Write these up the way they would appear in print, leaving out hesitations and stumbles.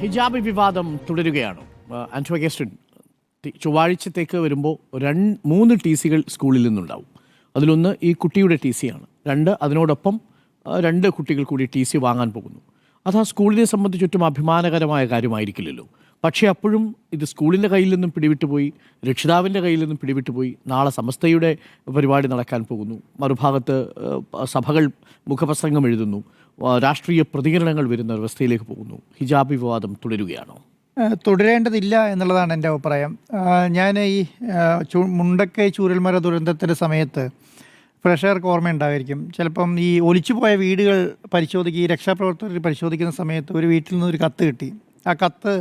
ഹിജാബ് വിവാദം തുടരുകയാണ്. ആന്റോ അഗസ്റ്റിൻ, ചൊവ്വാഴ്ചത്തേക്ക് വരുമ്പോൾ 3 TCകൾ സ്കൂളിൽ നിന്നുണ്ടാവും. അതിലൊന്ന് ഈ കുട്ടിയുടെ TC ആണ്. അതിനോടൊപ്പം 2 കുട്ടികൾ കൂടി TC വാങ്ങാൻ പോകുന്നു. അത് ആ സ്കൂളിനെ സംബന്ധിച്ചൊട്ടും അഭിമാനകരമായ കാര്യമായിരിക്കില്ലല്ലോ. പക്ഷേ അപ്പോഴും ഇത് സ്കൂളിൻ്റെ കയ്യിൽ നിന്നും പിടിവിട്ടുപോയി, രക്ഷിതാവിൻ്റെ കയ്യിൽ നിന്നും പിടിവിട്ടുപോയി. നാളെ സമസ്തയുടെ പരിപാടി നടക്കാൻ പോകുന്നു. മറുഭാഗത്ത് സഭകൾ മുഖപ്രസംഗം എഴുതുന്നു, രാഷ്ട്രീയ പ്രതികരണങ്ങൾ വരുന്ന അവസ്ഥയിലേക്ക് പോകുന്നു. ഹിജാബ് വിവാദം തുടരുകയാണോ? തുടരേണ്ടതില്ല എന്നുള്ളതാണ് എൻ്റെ അഭിപ്രായം. ഞാൻ ഈ മുണ്ടക്കൈ ചൂരൽമല ദുരന്തത്തിൻ്റെ സമയത്ത് പ്രേക്ഷകർക്ക് ഓർമ്മയുണ്ടായിരിക്കും. ചിലപ്പം ഈ ഒലിച്ചുപോയ വീടുകൾ ഈ രക്ഷാപ്രവർത്തകർ പരിശോധിക്കുന്ന സമയത്ത് ഒരു വീട്ടിൽ നിന്നൊരു കത്ത് കിട്ടി. ആ കത്ത്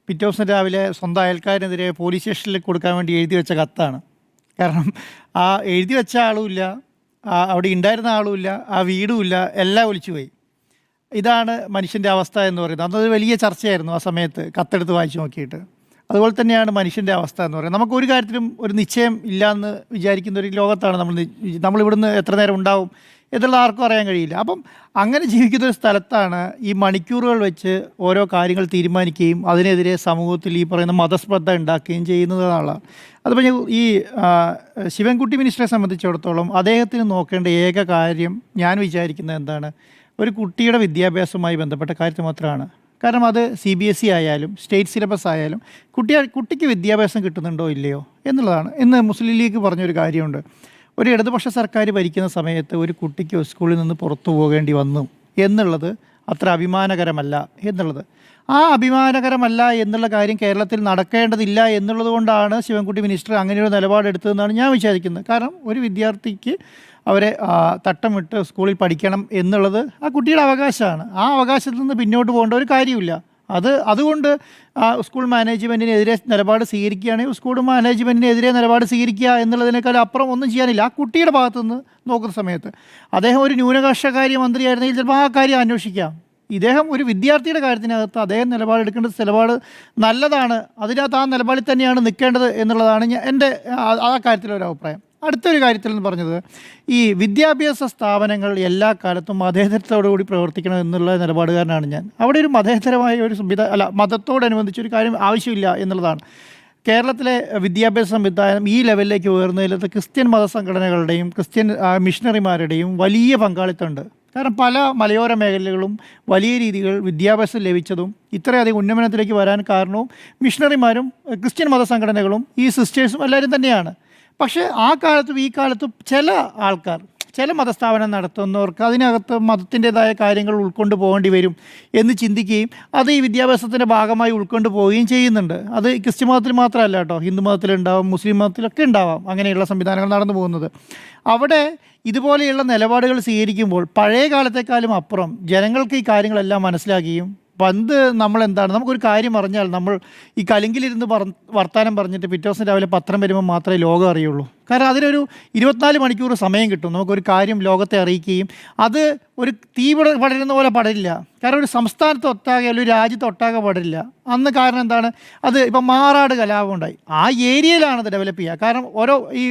പിറ്റേ ദിവസം രാവിലെ സ്വന്തം അയൽക്കാരനെതിരെ പോലീസ് സ്റ്റേഷനിൽ കൊടുക്കാൻ വേണ്ടി എഴുതി വെച്ച കത്താണ്. കാരണം ആ എഴുതി വെച്ച ആളുമില്ല, അവിടെ ഉണ്ടായിരുന്ന ആളുമില്ല, ആ വീടുമില്ല, എല്ലാം ഒലിച്ചുപോയി. ഇതാണ് മനുഷ്യൻ്റെ അവസ്ഥ എന്ന് പറയുന്നത്. അതൊരു വലിയ ചർച്ചയായിരുന്നു ആ സമയത്ത് കത്തെടുത്ത് വായിച്ചു നോക്കിയിട്ട്. അതുപോലെ തന്നെയാണ് മനുഷ്യൻ്റെ അവസ്ഥ എന്ന് പറയുന്നത്. നമുക്കൊരു കാര്യത്തിലും ഒരു നിശ്ചയം ഇല്ലയെന്ന് വിചാരിക്കുന്ന ഒരു ലോകത്താണ് നമ്മളിവിടുന്ന് എത്ര നേരം ഉണ്ടാവും എന്നുള്ളത് ആർക്കും അറിയാൻ കഴിയില്ല. അപ്പം അങ്ങനെ ജീവിക്കുന്ന ഒരു സ്ഥലത്താണ് ഈ മണിക്കൂറുകൾ വെച്ച് ഓരോ കാര്യങ്ങൾ തീരുമാനിക്കുകയും അതിനെതിരെ സമൂഹത്തിൽ ഈ പറയുന്ന മതസ്പർദ്ധ ഉണ്ടാക്കുകയും ചെയ്യുന്നതാണ്. അതുപോലെ ഈ ശിവൻകുട്ടി മിനിസ്റ്ററെ സംബന്ധിച്ചിടത്തോളം അദ്ദേഹത്തിന് നോക്കേണ്ട ഏക കാര്യം ഞാൻ വിചാരിക്കുന്നത് എന്താണ്, ഒരു കുട്ടിയുടെ വിദ്യാഭ്യാസവുമായി ബന്ധപ്പെട്ട കാര്യത്തിൽ മാത്രമാണ്. കാരണം അത് CBSE ആയാലും സ്റ്റേറ്റ് സിലബസ് ആയാലും കുട്ടിക്ക് വിദ്യാഭ്യാസം കിട്ടുന്നുണ്ടോ ഇല്ലയോ എന്നുള്ളതാണ്. ഇന്ന് മുസ്ലിം ലീഗ് പറഞ്ഞൊരു കാര്യമുണ്ട്, ഒരു ഇടതുപക്ഷ സർക്കാർ ഭരിക്കുന്ന സമയത്ത് ഒരു കുട്ടിക്ക് സ്കൂളിൽ നിന്ന് പുറത്തു പോകേണ്ടി വന്നു എന്നുള്ളത് അത്ര അഭിമാനകരമല്ല എന്നുള്ളത്. ആ അഭിമാനകരമല്ല എന്നുള്ള കാര്യം കേരളത്തിൽ നടക്കേണ്ടതില്ല എന്നുള്ളത് കൊണ്ടാണ് ശിവൻകുട്ടി മിനിസ്റ്റർ അങ്ങനെയൊരു നിലപാടെടുത്തതെന്നാണ് ഞാൻ വിചാരിക്കുന്നത്. കാരണം ഒരു വിദ്യാർത്ഥിക്ക് അവരെ തട്ടമിട്ട് സ്കൂളിൽ പഠിക്കണം എന്നുള്ളത് ആ കുട്ടിയുടെ അവകാശമാണ്. ആ അവകാശത്തിൽ നിന്ന് പിന്നോട്ട് പോകേണ്ട ഒരു കാര്യമില്ല. അതുകൊണ്ട് സ്കൂൾ മാനേജ്മെൻറ്റിനെതിരെ നിലപാട് സ്വീകരിക്കുകയാണെങ്കിൽ സ്കൂൾ മാനേജ്മെൻറ്റിനെതിരെ നിലപാട് സ്വീകരിക്കുക എന്നുള്ളതിനേക്കാൾ അപ്പുറം ഒന്നും ചെയ്യാനില്ല. ആ കുട്ടിയുടെ ഭാഗത്തു നിന്ന് നോക്കുന്ന സമയത്ത് അദ്ദേഹം ഒരു ന്യൂനപക്ഷകാര്യ മന്ത്രിയായിരുന്നെങ്കിൽ ചിലപ്പോൾ ആ കാര്യം അന്വേഷിക്കാം. ഇദ്ദേഹം ഒരു വിദ്യാർത്ഥിയുടെ കാര്യത്തിനകത്ത് അദ്ദേഹം നിലപാടെടുക്കേണ്ടത് നിലപാട് നല്ലതാണ്. അതിനകത്ത് ആ നിലപാടിൽ തന്നെയാണ് നിൽക്കേണ്ടത് എന്നുള്ളതാണ് എൻ്റെ ആ കാര്യത്തിലൊരു അഭിപ്രായം. അടുത്തൊരു കാര്യത്തിൽ എന്ന് പറഞ്ഞത്, ഈ വിദ്യാഭ്യാസ സ്ഥാപനങ്ങൾ എല്ലാ കാലത്തും മതേതരത്തോടുകൂടി പ്രവർത്തിക്കണം എന്നുള്ള നിലപാടുകാരനാണ് ഞാൻ. അവിടെ ഒരു മതേതരമായ ഒരു മതത്തോടനുബന്ധിച്ചൊരു കാര്യം ആവശ്യമില്ല എന്നുള്ളതാണ്. കേരളത്തിലെ വിദ്യാഭ്യാസ സംവിധാനം ഈ ലെവലിലേക്ക് ഉയർന്നതിലത്ത് ക്രിസ്ത്യൻ മതസംഘടനകളുടെയും ക്രിസ്ത്യൻ മിഷണറിമാരുടെയും വലിയ പങ്കാളിത്തമുണ്ട്. കാരണം പല മലയോര മേഖലകളും വലിയ രീതിയിൽ വിദ്യാഭ്യാസം ലഭിച്ചതും ഇത്രയധികം ഉന്നമനത്തിലേക്ക് വരാൻ കാരണവും മിഷണറിമാരും ക്രിസ്ത്യൻ മതസംഘടനകളും ഈ സിസ്റ്റേഴ്സും എല്ലാവരും തന്നെയാണ്. പക്ഷേ ആ കാലത്തും ഈ കാലത്തും ചില ആൾക്കാർ, ചില മതസ്ഥാപനം നടത്തുന്നവർക്ക് അതിനകത്ത് മതത്തിൻ്റെതായ കാര്യങ്ങൾ ഉൾക്കൊണ്ട് പോകേണ്ടി വരും എന്ന് ചിന്തിക്കുകയും അത് ഈ വിദ്യാഭ്യാസത്തിൻ്റെ ഭാഗമായി ഉൾക്കൊണ്ട് പോവുകയും ചെയ്യുന്നുണ്ട്. അത് ക്രിസ്ത്യൻ മതത്തിൽ മാത്രമല്ല കേട്ടോ, ഹിന്ദു മതത്തിലുണ്ടാവും, മുസ്ലിം മതത്തിലൊക്കെ ഉണ്ടാവാം അങ്ങനെയുള്ള സംവിധാനങ്ങൾ നടന്നു പോകുന്നത്. അവിടെ ഇതുപോലെയുള്ള നിലപാടുകൾ സ്വീകരിക്കുമ്പോൾ പഴയ കാലത്തെക്കാളും അപ്പുറം ജനങ്ങൾക്ക് ഈ കാര്യങ്ങളെല്ലാം മനസ്സിലാക്കുകയും പണ്ട് നമ്മളെന്താണ്, നമുക്കൊരു കാര്യം അറിഞ്ഞാൽ നമ്മൾ ഈ കലിങ്കിലിരുന്ന് വർത്താനം പറഞ്ഞിട്ട് പിറ്റേ ദിവസം രാവിലെ പത്രം വരുമ്പോൾ മാത്രമേ ലോകം അറിയുള്ളൂ. കാരണം അതിനൊരു 24 മണിക്കൂർ സമയം കിട്ടും നമുക്കൊരു കാര്യം ലോകത്തെ അറിയിക്കുകയും. അത് ഒരു തീ പടരുന്ന പോലെ പടരില്ല. കാരണം ഒരു സംസ്ഥാനത്ത് ഒട്ടാകെ അല്ലെങ്കിൽ ഒരു രാജ്യത്ത് ഒട്ടാകെ പടരില്ല. അന്ന് കാരണം എന്താണ്, അത് ഇപ്പം മാറാട് കലാപം ഉണ്ടായി, ആ ഏരിയയിലാണ് അത് ഡെവലപ്പ് ചെയ്യുക. കാരണം ഓരോ ഈ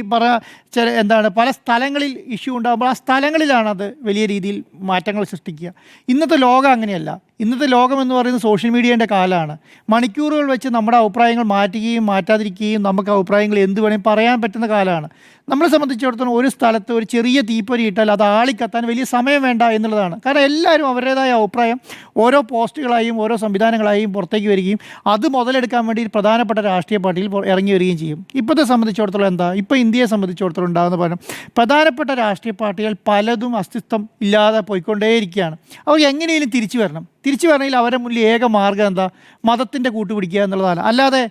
പല സ്ഥലങ്ങളിൽ ഇഷ്യൂ ഉണ്ടാകുമ്പോൾ ആ സ്ഥലങ്ങളിലാണ് അത് വലിയ രീതിയിൽ മാറ്റങ്ങൾ സൃഷ്ടിക്കുക. ഇന്നത്തെ ലോകം അങ്ങനെയല്ല. ഇന്നത്തെ ലോകം എന്ന് പറയുന്നത് സോഷ്യൽ മീഡിയേൻ്റെ കാലമാണ്. മണിക്കൂറുകൾ വെച്ച് നമ്മുടെ അഭിപ്രായങ്ങൾ മാറ്റുകയും മാറ്റാതിരിക്കുകയും നമുക്ക് അഭിപ്രായങ്ങൾ എന്ത് വേണമെങ്കിൽ പറയാൻ പറ്റുന്ന കാലമാണ്. നമ്മളെ സംബന്ധിച്ചിടത്തോളം ഒരു സ്ഥലത്ത് ഒരു ചെറിയ തീപ്പൊരി ഇട്ടാൽ അത് ആളിക്കത്താൻ വലിയ സമയം വേണ്ട എന്നുള്ളതാണ്. കാരണം എല്ലാവരും അവരുടേതായ അഭിപ്രായം ഓരോ പോസ്റ്റുകളായും ഓരോ സംവിധാനങ്ങളായും പുറത്തേക്ക് വരികയും അത് മുതലെടുക്കാൻ വേണ്ടി പ്രധാനപ്പെട്ട രാഷ്ട്രീയ പാർട്ടിയിൽ ഇറങ്ങി വരികയും ചെയ്യും. ഇപ്പോഴത്തെ സംബന്ധിച്ചിടത്തോളം ഇപ്പോൾ ഇന്ത്യയെ സംബന്ധിച്ചിടത്തോളം ഉണ്ടാകുന്ന പലരും പ്രധാനപ്പെട്ട രാഷ്ട്രീയ പാർട്ടികൾ പലതും അസ്തിത്വം ഇല്ലാതെ പോയിക്കൊണ്ടേയിരിക്കുകയാണ്. അവർക്ക് എങ്ങനെയും തിരിച്ചു വരണമെങ്കിൽ അവരുടെ മുന്നിൽ ഏക മാർഗ്ഗം മതത്തിൻ്റെ കൂട്ടുപിടിക്കുക എന്നുള്ളതാണ്. അല്ലാതെ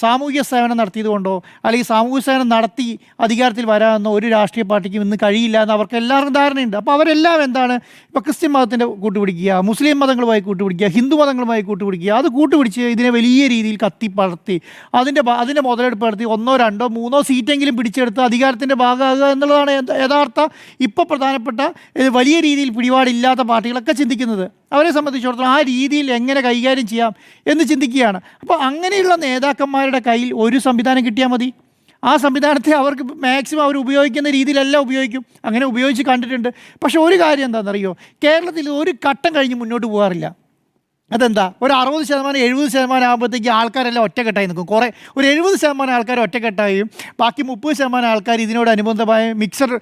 സാമൂഹിക സേവനം നടത്തിയതുകൊണ്ടോ അല്ലെങ്കിൽ സാമൂഹിക സേവനം നടത്തി അധികാരത്തിൽ വരാമെന്നോ ഒരു രാഷ്ട്രീയ പാർട്ടിക്കും ഇന്ന് കഴിയില്ല എന്ന് അവർക്ക് എല്ലാവർക്കും ധാരണയുണ്ട്. അപ്പോൾ അവരെല്ലാം ഇപ്പോൾ ക്രിസ്ത്യൻ മതത്തിൻ്റെ കൂട്ടുപിടിക്കുക, മുസ്ലിം മതങ്ങളുമായി കൂട്ടുപിടിക്കുക, ഹിന്ദു മതങ്ങളുമായി കൂട്ടുപിടിക്കുക. അത് കൂട്ടുപിടിച്ച് ഇതിനെ വലിയ രീതിയിൽ കത്തിപ്പടർത്തി അതിൻ്റെ മുതലെടുപ്പ് നടത്തി 1, 2, 3 സീറ്റെങ്കിലും പിടിച്ചെടുത്ത് അധികാരത്തിൻ്റെ ഭാഗമാകുക എന്നുള്ളതാണ് യഥാർത്ഥ ഇപ്പോൾ പ്രധാനപ്പെട്ട വലിയ രീതിയിൽ പിടിപാടില്ലാത്ത പാർട്ടികളൊക്കെ ചിന്തിക്കുന്നത്. അവരെ സംബന്ധിച്ചിടത്തോളം ആ രീതിയിൽ എങ്ങനെ കൈകാര്യം ചെയ്യാം എന്ന് ചിന്തിക്കുകയാണ്. അപ്പോൾ അങ്ങനെയുള്ള നേതാക്കന്മാരുടെ കയ്യിൽ ഒരു സംവിധാനം കിട്ടിയാൽ മതി. ആ സംവിധാനത്തെ അവർക്ക് മാക്സിമം അവർ ഉപയോഗിക്കുന്ന രീതിയിലെല്ലാം ഉപയോഗിക്കും. അങ്ങനെ ഉപയോഗിച്ച് കണ്ടിട്ടുണ്ട്. പക്ഷേ ഒരു കാര്യം എന്താണെന്നറിയോ, കേരളത്തിൽ ഒരു ഘട്ടം കഴിഞ്ഞ് മുന്നോട്ട് പോകാറില്ല. അതെന്താ ഒരു 60% 70% ആകുമ്പോഴത്തേക്ക് ആൾക്കാരെല്ലാം ഒറ്റക്കെട്ടായി നിൽക്കും. കുറേ ഒരു 70% ആൾക്കാർ ഒറ്റക്കെട്ടായും ബാക്കി 30% ആൾക്കാർ ഇതിനോടനുബന്ധമായ മിക്സഡ്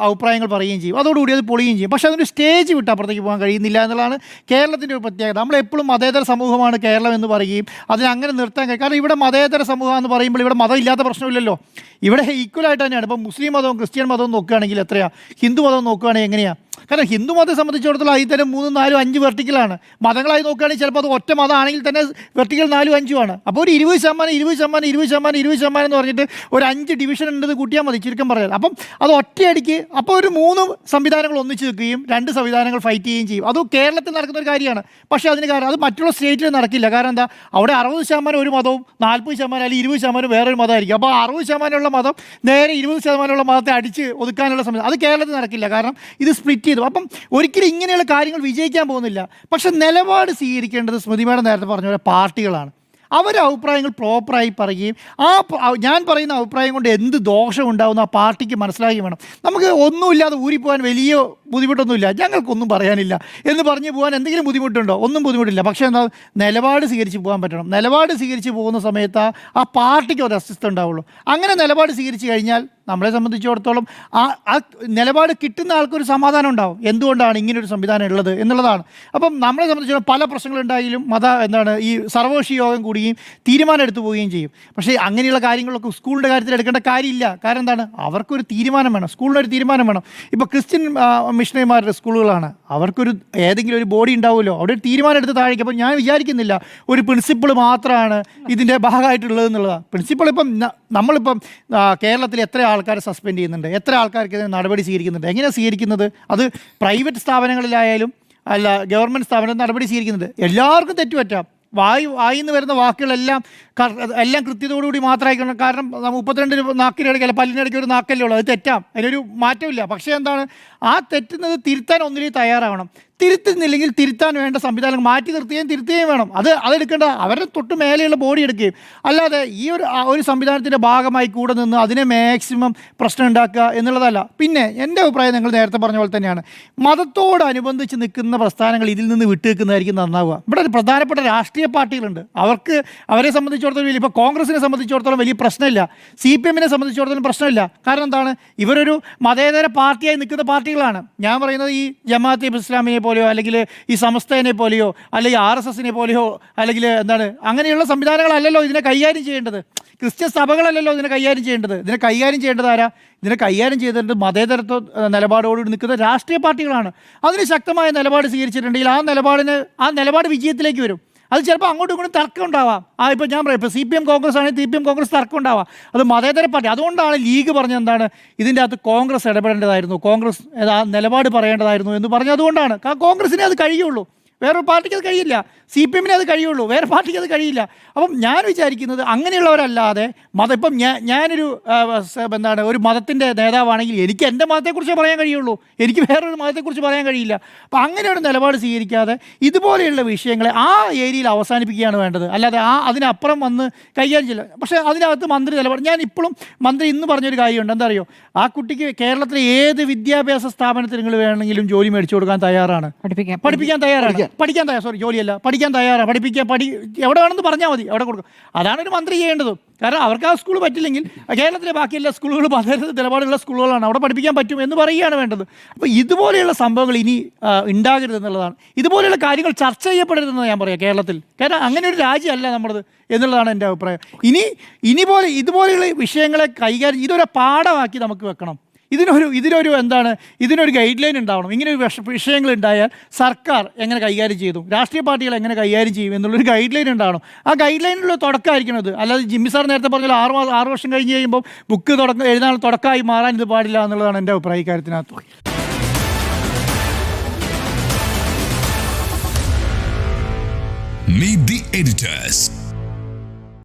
അഭിപ്രായങ്ങൾ പറയുകയും ചെയ്യും. അതോടുകൂടി അത് പൊളിയുകയും ചെയ്യും. പക്ഷേ അതിന് സ്റ്റേജ് വിട്ട് അപ്പുറത്തേക്ക് പോകാൻ കഴിയുന്നില്ല എന്നുള്ളതാണ് കേരളത്തിൻ്റെ ഒരു പ്രത്യേകത. നമ്മളെപ്പോഴും മതേതര സമൂഹമാണ് കേരളം എന്ന് പറയുകയും അതിനങ്ങനെ നിർത്താൻ കഴിയും. കാരണം ഇവിടെ മതേതര സമൂഹം എന്ന് പറയുമ്പോൾ ഇവിടെ മതം ഇല്ലാത്ത പ്രശ്നമില്ലല്ലോ. ഇവിടെ ഈക്വലായിട്ട് തന്നെയാണ്. ഇപ്പം മുസ്ലിം മതവും ക്രിസ്ത്യൻ മതവും നോക്കുകയാണെങ്കിൽ എത്രയാണ്, ഹിന്ദു മതം നോക്കുകയാണെങ്കിൽ എങ്ങനെയാണ്? കാരണം ഹിന്ദു മതത്തെ സംബന്ധിച്ചിടത്തോളം അതിൽ തന്നെ 3, 4, 5 വെർട്ടിക്കലാണ്. മതങ്ങളായി നോക്കുകയാണെങ്കിൽ ചിലപ്പോൾ അത് ഒറ്റ മതമാണെങ്കിൽ തന്നെ വെർട്ടിക്കൽ 4, 5 ആണ്. അപ്പോൾ ഒരു 20% എന്ന് പറഞ്ഞിട്ട് ഒരു 5 ഡിവിഷൻ ഉണ്ടെന്ന് കൂട്ടിയാൽ മതി, ചുരുക്കം പറഞ്ഞാൽ. അപ്പം അത് ഒറ്റയടിക്ക് അപ്പോൾ ഒരു 3 സംവിധാനങ്ങൾ ഒന്നിച്ച് നിൽക്കുകയും 2 സംവിധാനങ്ങൾ ഫൈറ്റ് ചെയ്യുകയും ചെയ്യും. അത് കേരളത്തിൽ നടക്കുന്ന ഒരു കാര്യമാണ്. പക്ഷേ അതിന് കാരണം അത് മറ്റുള്ള സ്റ്റേറ്റിൽ നടക്കില്ല. കാരണം എന്താ, അവിടെ 60% ഒരു മതവും 40% അല്ലെങ്കിൽ 20% വേറൊരു മതമായിരിക്കും. അപ്പോൾ 60% ഉള്ള മതം നേരെ 20% ഉള്ള മതത്തെ അടിച്ച് ഒതുക്കാനുള്ള സമയം അത് കേരളത്തിൽ നടക്കില്ല. കാരണം ഇത് സ്പ്ലിറ്റ് ചെയ്തു. അപ്പം ഒരിക്കലും ഇങ്ങനെയുള്ള കാര്യങ്ങൾ വിജയിക്കാൻ പോകുന്നില്ല. പക്ഷെ നിലപാട് സ്വീകരിക്കേണ്ടത് സ്മൃതി മേഡം നേരത്തെ പറഞ്ഞ പോലെ പാർട്ടികളാണ്. അവരുടെ അഭിപ്രായങ്ങൾ പ്രോപ്പറായി പറയുകയും ഞാൻ പറയുന്ന അഭിപ്രായം കൊണ്ട് എന്ത് ദോഷം ഉണ്ടാകുന്ന ആ പാർട്ടിക്ക് മനസ്സിലാക്കുകയും വേണം. നമുക്ക് ഒന്നുമില്ലാതെ ഊരിപ്പോകാൻ വലിയ ബുദ്ധിമുട്ടൊന്നുമില്ല, ഞങ്ങൾക്കൊന്നും പറയാനില്ല എന്ന് പറഞ്ഞ് പോകാൻ എന്തെങ്കിലും ബുദ്ധിമുട്ടുണ്ടോ? ഒന്നും ബുദ്ധിമുട്ടില്ല. പക്ഷേ എന്താ, നിലപാട് സ്വീകരിച്ച് പോകാൻ പറ്റണം. നിലപാട് സ്വീകരിച്ച് പോകുന്ന സമയത്ത് ആ പാർട്ടിക്ക് ഒരു അസ്തിത്വം ഉണ്ടാവുള്ളൂ. അങ്ങനെ നിലപാട് സ്വീകരിച്ച് കഴിഞ്ഞാൽ നമ്മളെ സംബന്ധിച്ചിടത്തോളം ആ നിലപാട് കിട്ടുന്ന ആൾക്കൊരു സമാധാനം ഉണ്ടാവും. എന്തുകൊണ്ടാണ് ഇങ്ങനൊരു സംവിധാനം ഉള്ളത് എന്നുള്ളതാണ്. അപ്പം നമ്മളെ സംബന്ധിച്ചിടത്തോളം പല പ്രശ്നങ്ങളുണ്ടായാലും ഈ സർവകക്ഷി യോഗം കൂടുകയും തീരുമാനം എടുത്തു പോവുകയും ചെയ്യും. പക്ഷേ അങ്ങനെയുള്ള കാര്യങ്ങളൊക്കെ സ്കൂളിൻ്റെ കാര്യത്തിൽ എടുക്കേണ്ട കാര്യമില്ല. കാരണം എന്താണ്, അവർക്കൊരു തീരുമാനം വേണം, സ്കൂളിനൊരു തീരുമാനം വേണം. ഇപ്പോൾ ക്രിസ്ത്യൻ മിഷണറിമാരുടെ സ്കൂളുകളാണ്, അവർക്കൊരു ഏതെങ്കിലും ഒരു ബോഡി ഉണ്ടാവുമല്ലോ, അവിടെ ഒരു തീരുമാനം എടുത്ത് താഴേക്ക്. അപ്പോൾ ഞാൻ വിചാരിക്കുന്നില്ല ഒരു പ്രിൻസിപ്പിൾ മാത്രമാണ് ഇതിൻ്റെ ഭാഗമായിട്ടുള്ളത് എന്നുള്ളതാണ്. പ്രിൻസിപ്പിൾ ഇപ്പം നമ്മളിപ്പം കേരളത്തിൽ എത്ര ആൾക്കാരെ സസ്പെൻഡ് ചെയ്യുന്നുണ്ട്, എത്ര ആൾക്കാർക്ക് ഇതിന് നടപടി സ്വീകരിക്കുന്നുണ്ട്, എങ്ങനെയാണ് സ്വീകരിക്കുന്നത്? അത് പ്രൈവറ്റ് സ്ഥാപനങ്ങളിലായാലും അല്ല ഗവൺമെൻറ് സ്ഥാപനം നടപടി സ്വീകരിക്കുന്നുണ്ട്. എല്ലാവർക്കും തെറ്റുപറ്റാം. വായിന്ന് വരുന്ന വാക്കുകളെല്ലാം കൃത്യതയോടുകൂടി മാത്രമായിരിക്കണം. കാരണം 32 നാക്കിനിടയ്ക്ക് അല്ല പല്ലിനിടയ്ക്ക് ഒരു നാക്കല്ലേ ഉള്ളൂ, അത് തെറ്റാം, അതിനൊരു മാറ്റമില്ല. പക്ഷേ എന്താണ്, ആ തെറ്റുന്നത് തിരുത്താൻ ഒന്നിനും തയ്യാറാവണം. തിരുത്തുന്നില്ലെങ്കിൽ തിരുത്താൻ വേണ്ട സംവിധാനം മാറ്റി തിരുത്തുകയും വേണം. അതെടുക്കേണ്ട അവരുടെ തൊട്ട് മേലെയുള്ള ബോഡി എടുക്കുകയും, അല്ലാതെ ഈ ഒരു സംവിധാനത്തിൻ്റെ ഭാഗമായി കൂടെ നിന്ന് അതിനെ മാക്സിമം പ്രശ്നം ഉണ്ടാക്കുക എന്നുള്ളതല്ല. പിന്നെ എൻ്റെ അഭിപ്രായം നിങ്ങൾ നേരത്തെ പറഞ്ഞ പോലെ തന്നെയാണ്, മതത്തോടനുബന്ധിച്ച് നിൽക്കുന്ന പ്രസ്ഥാനങ്ങൾ ഇതിൽ നിന്ന് വിട്ടുനിൽക്കുന്നതായിരിക്കും നന്നാവുക. ഇവിടെ ഒരു പ്രധാനപ്പെട്ട രാഷ്ട്രീയ പാർട്ടികളുണ്ട്, അവരെ സംബന്ധിച്ചിടത്തോളം ഇപ്പോൾ കോൺഗ്രസിനെ സംബന്ധിച്ചിടത്തോളം വലിയ പ്രശ്നമില്ല, CPM-നെ സംബന്ധിച്ചിടത്തോളം പ്രശ്നമില്ല. കാരണം എന്താണ്, ഇവരൊരു മതേതര പാർട്ടിയായി നിൽക്കുന്ന പാർട്ടികളാണ്. ഞാൻ പറയുന്നത് ഈ ജമാഅത്തെ ഇസ്ലാമിയെ പോലെയോ അല്ലെങ്കിൽ ഈ സമസ്തനെ പോലെയോ അല്ലെങ്കിൽ RSS-നെ പോലെയോ അല്ലെങ്കിൽ അങ്ങനെയുള്ള സംവിധാനങ്ങളല്ലല്ലോ ഇതിനെ കൈകാര്യം ചെയ്യേണ്ടത്. ക്രിസ്ത്യൻ സഭകളല്ലല്ലോ ഇതിനെ കൈകാര്യം ചെയ്യേണ്ടത്. ഇതിനെ കൈകാര്യം ചെയ്യേണ്ടത് ആരാ? ഇതിനെ കൈകാര്യം ചെയ്തിട്ട് മതേതരത്വ നിലപാടോടുകൂടി നിൽക്കുന്ന രാഷ്ട്രീയ പാർട്ടികളാണ്. അതിന് ശക്തമായ നിലപാട് സ്വീകരിച്ചിട്ടുണ്ടെങ്കിൽ ആ നിലപാട് വിജയത്തിലേക്ക് വരും. അത് ചിലപ്പോൾ അങ്ങോട്ടും ഇങ്ങോട്ടും തർക്കം ഉണ്ടാവാം. ഇപ്പോൾ ഞാൻ പറയാം, ഇപ്പോൾ CPM കോൺഗ്രസ് ആണെങ്കിൽ CPM കോൺഗ്രസ് തർക്കം ഉണ്ടാവാം. അത് മതേതര പാർട്ടി. അതുകൊണ്ടാണ് ലീഗ് പറഞ്ഞത് ഇതിൻ്റെ അകത്ത് കോൺഗ്രസ് ഇടപെടേണ്ടതായിരുന്നു, കോൺഗ്രസ് ആ നിലപാട് പറയേണ്ടതായിരുന്നു എന്ന് പറഞ്ഞത്. അതുകൊണ്ടാണ്. കോൺഗ്രസിനെ അത് കഴിയുള്ളൂ, വേറൊരു പാർട്ടിക്ക് അത് കഴിയില്ല. CPM-നെ അത് കഴിയുള്ളൂ, വേറെ പാർട്ടിക്ക് അത് കഴിയില്ല. അപ്പം ഞാൻ വിചാരിക്കുന്നത് അങ്ങനെയുള്ളവരല്ലാതെ ഇപ്പം ഞാനൊരു ഒരു മതത്തിൻ്റെ നേതാവാണെങ്കിൽ എനിക്ക് എൻ്റെ മതത്തെക്കുറിച്ച് പറയാൻ കഴിയുള്ളൂ, എനിക്ക് വേറൊരു മതത്തെക്കുറിച്ച് പറയാൻ കഴിയില്ല. അപ്പം അങ്ങനെയൊരു നിലപാട് സ്വീകരിക്കാതെ ഇതുപോലെയുള്ള വിഷയങ്ങളെ ആ ഏരിയയിൽ അവസാനിപ്പിക്കുകയാണ് വേണ്ടത്. അല്ലാതെ അതിനപ്പുറം വന്ന് കൈകാര്യം ചെയ്യില്ല. പക്ഷേ അതിനകത്ത് മന്ത്രി നിലപാട്, ഞാൻ ഇപ്പോഴും മന്ത്രി ഇന്ന് പറഞ്ഞൊരു കാര്യമുണ്ട്. എന്താ അറിയോ, ആ കുട്ടിക്ക് കേരളത്തിലെ ഏത് വിദ്യാഭ്യാസ സ്ഥാപനത്തിൽ നിങ്ങൾ വേണമെങ്കിലും ജോലി മേടിച്ചു കൊടുക്കാൻ തയ്യാറാണ്, പഠിപ്പിക്കാൻ തയ്യാറാണ്, ജോലിയല്ല പഠിക്കാൻ തയ്യാറാണ്, എവിടെ വേണമെന്ന് പറഞ്ഞാൽ മതി, അവിടെ കൊടുക്കും. അതാണ് ഒരു മന്ത്രി ചെയ്യേണ്ടത്. കാരണം അവർക്ക് ആ സ്കൂൾ പറ്റില്ലെങ്കിൽ കേരളത്തിലെ ബാക്കി എല്ലാ സ്കൂളുകളും മതേതര നിലപാടുള്ള സ്കൂളുകളാണ്, അവിടെ പഠിപ്പിക്കാൻ പറ്റും എന്ന് പറയുകയാണ് വേണ്ടത്. അപ്പോൾ ഇതുപോലെയുള്ള സംഭവങ്ങൾ ഇനി ഉണ്ടാകരുത് എന്നുള്ളതാണ്. ഇതുപോലെയുള്ള കാര്യങ്ങൾ ചർച്ച ചെയ്യപ്പെടരുതെന്ന് ഞാൻ പറയാം കേരളത്തിൽ. കാരണം അങ്ങനെ ഒരു രാജ്യമല്ല നമ്മുടേത് എന്നുള്ളതാണ് എൻ്റെ അഭിപ്രായം. ഇതുപോലെയുള്ള വിഷയങ്ങളെ കൈകാര്യം ഇതൊരു പാഠമാക്കി നമുക്ക് വെക്കണം. ഇതിനൊരു ഗൈഡ് ലൈൻ ഉണ്ടാവണം. ഇങ്ങനെ വിഷയങ്ങൾ ഉണ്ടായാൽ സർക്കാർ എങ്ങനെ കൈകാര്യം ചെയ്തു, രാഷ്ട്രീയ പാർട്ടികൾ എങ്ങനെ കൈകാര്യം ചെയ്യും എന്നുള്ളൊരു ഗൈഡ് ലൈൻ ഉണ്ടാവണം. ആ ഗൈഡ് ലൈനിലുള്ള തുടക്കമായിരിക്കണം ഇത്. അല്ലാതെ ജിമ്മി സാർ നേരത്തെ പറഞ്ഞാൽ 6 വർഷം കഴിഞ്ഞ് കഴിയുമ്പോൾ ബുക്ക് എഴുതാൻ തുടക്കമായി മാറാൻ ഇത് പാടില്ല എന്നുള്ളതാണ് എൻ്റെ അഭിപ്രായ കാര്യത്തിനകത്ത്. Meet the editors.